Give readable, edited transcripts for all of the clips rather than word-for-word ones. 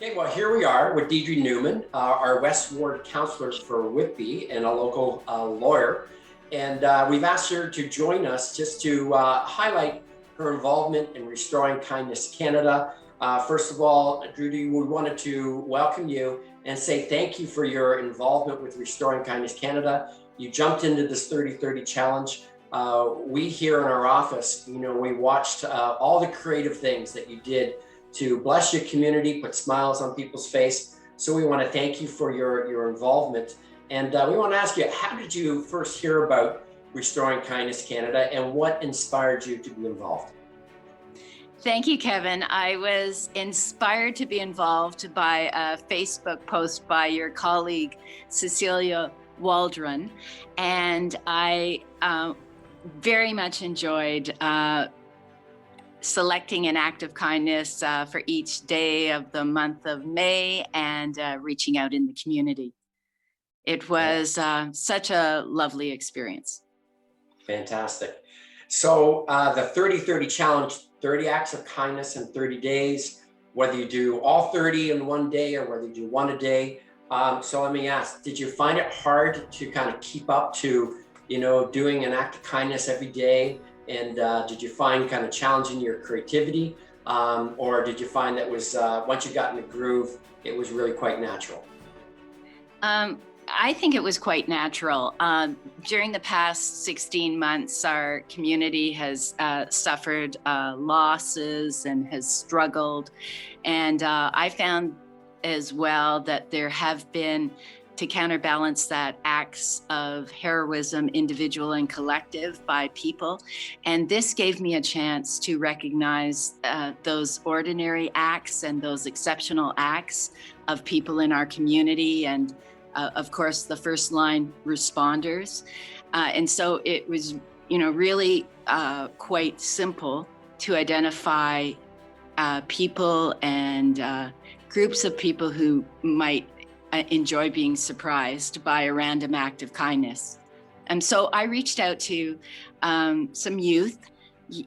Okay, well, here we are with Deidre Newman, our West Ward councillor for Whitby and a local lawyer. And we've asked her to join us just to highlight her involvement in Restoring Kindness Canada. First of all, Deidre, we wanted to welcome you and say thank you for your involvement with Restoring Kindness Canada. You jumped into this 30-30 challenge. We here in our office, we watched all the creative things that you did to bless your community, put smiles on people's face. So we want to thank you for your involvement. And we want to ask you, how did you first hear about Restoring Kindness Canada and what inspired you to be involved? Thank you, Kevin. I was inspired to be involved by a Facebook post by your colleague, Cecilia Waldron. And I very much enjoyed selecting an act of kindness for each day of the month of May and reaching out in the community. It was such a lovely experience. Fantastic. So the 30-30 challenge, 30 acts of kindness in 30 days, whether you do all 30 in one day or whether you do one a day. So let me ask, did you find it hard to kind of keep up to, doing an act of kindness every day? And did you find kind of challenging your creativity? Or did you find that was, once you got in the groove, it was really quite natural? I think it was quite natural. During the past 16 months, our community has suffered losses and has struggled. And I found as well that there have been, to counterbalance that, acts of heroism, individual and collective, by people. And this gave me a chance to recognize those ordinary acts and those exceptional acts of people in our community, and of course, the first line responders. And so it was, really quite simple to identify people and groups of people who might enjoy being surprised by a random act of kindness. And so I reached out to some youth,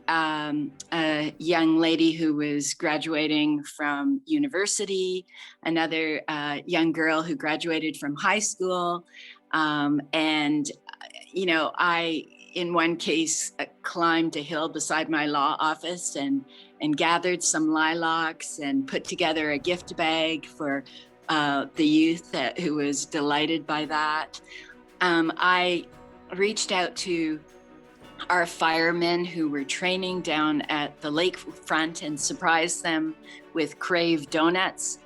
a young lady who was graduating from university, another young girl who graduated from high school. And, I, in one case, climbed a hill beside my law office and gathered some lilacs and put together a gift bag for the youth who was delighted by that. I reached out to our firemen who were training down at the lakefront and surprised them with Crave donuts.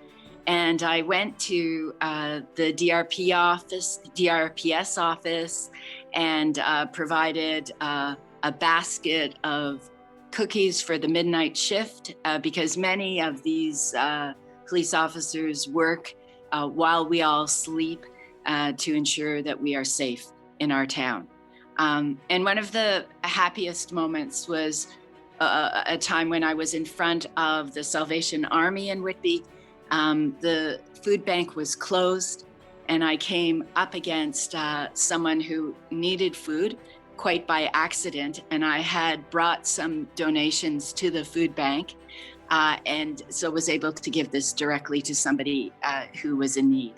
And I went to the DRPS office and provided a basket of cookies for the midnight shift because many of these police officers work while we all sleep to ensure that we are safe in our town. And one of the happiest moments was a time when I was in front of the Salvation Army in Whitby. The food bank was closed, and I came up against someone who needed food quite by accident, and I had brought some donations to the food bank, and so was able to give this directly to somebody who was in need.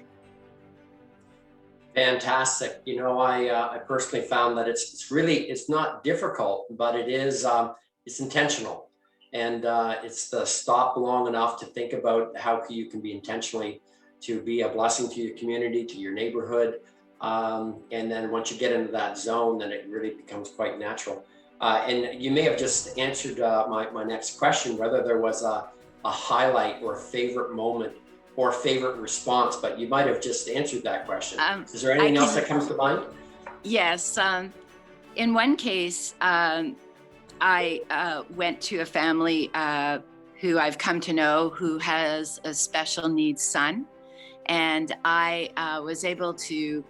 Fantastic. I personally found that it's not difficult, but it's intentional. And it's the stop long enough to think about how you can be intentionally to be a blessing to your community, to your neighborhood. And then once you get into that zone, then it really becomes quite natural. And you may have just answered my next question, whether there was a highlight or a favorite moment or favorite response, but you might have just answered that question. Is there anything else that comes to mind? Yes. In one case, I went to a family who I've come to know who has a special needs son. And I was able to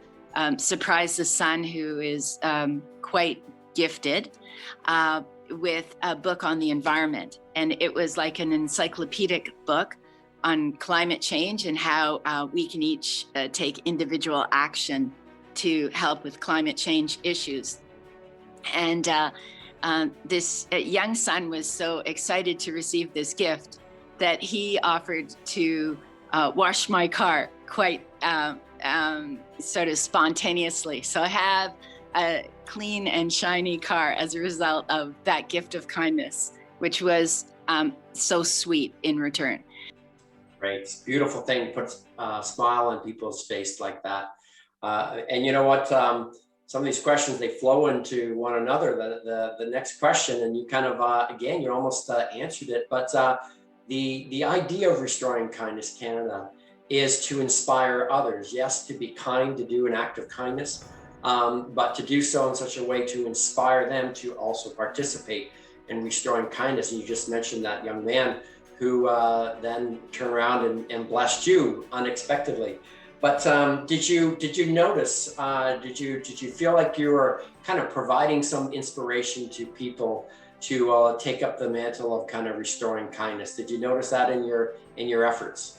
surprise the son, who is quite gifted, with a book on the environment. And it was like an encyclopedic book on climate change and how we can each take individual action to help with climate change issues. And this young son was so excited to receive this gift that he offered to wash my car quite sort of spontaneously. So I have a clean and shiny car as a result of that gift of kindness, which was so sweet in return. Great. It's a beautiful thing to put a smile on people's face like that. And you know what? Some of these questions, they flow into one another. The next question, and you kind of, again, you almost answered it, but the idea of Restoring Kindness Canada is to inspire others. Yes, to be kind, to do an act of kindness, but to do so in such a way to inspire them to also participate in restoring kindness. And you just mentioned that young man who then turned around and blessed you unexpectedly. But did you notice? Did you feel like you were kind of providing some inspiration to people to take up the mantle of kind of restoring kindness? Did you notice that in your efforts?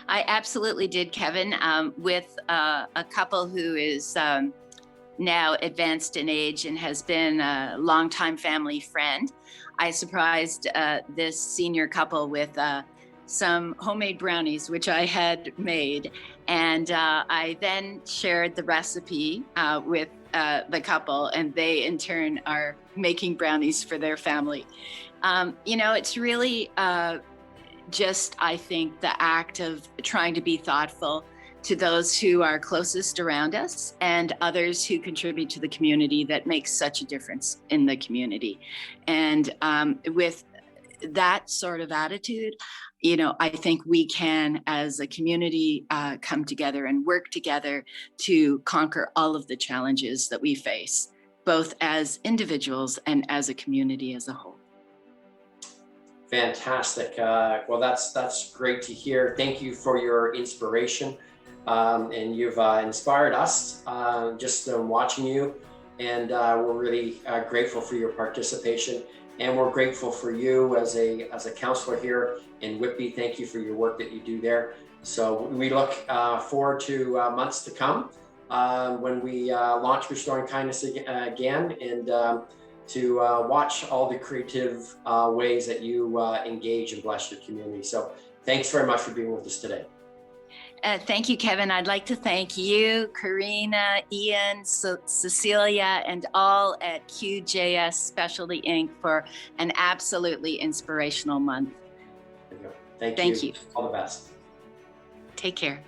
I absolutely did, Kevin. With a couple who is now advanced in age and has been a longtime family friend, I surprised this senior couple with some homemade brownies, which I had made. And I then shared the recipe with the couple, and they in turn are making brownies for their family. It's really just, I think, the act of trying to be thoughtful to those who are closest around us and others who contribute to the community that makes such a difference in the community. And with that sort of attitude, I think we can, as a community, come together and work together to conquer all of the challenges that we face, both as individuals and as a community as a whole. Fantastic. Well, that's great to hear. Thank you for your inspiration. And you've inspired us just watching you. And we're really grateful for your participation. And we're grateful for you as a counselor here in Whitby. Thank you for your work that you do there. So we look forward to months to come when we launch Restoring Kindness again, and to watch all the creative ways that you engage and bless your community. So thanks very much for being with us today. Thank you, Kevin. I'd like to thank you, Karina, Ian, Cecilia, and all at QJS Specialty Inc. for an absolutely inspirational month. Thank you. Thank you. All the best. Take care.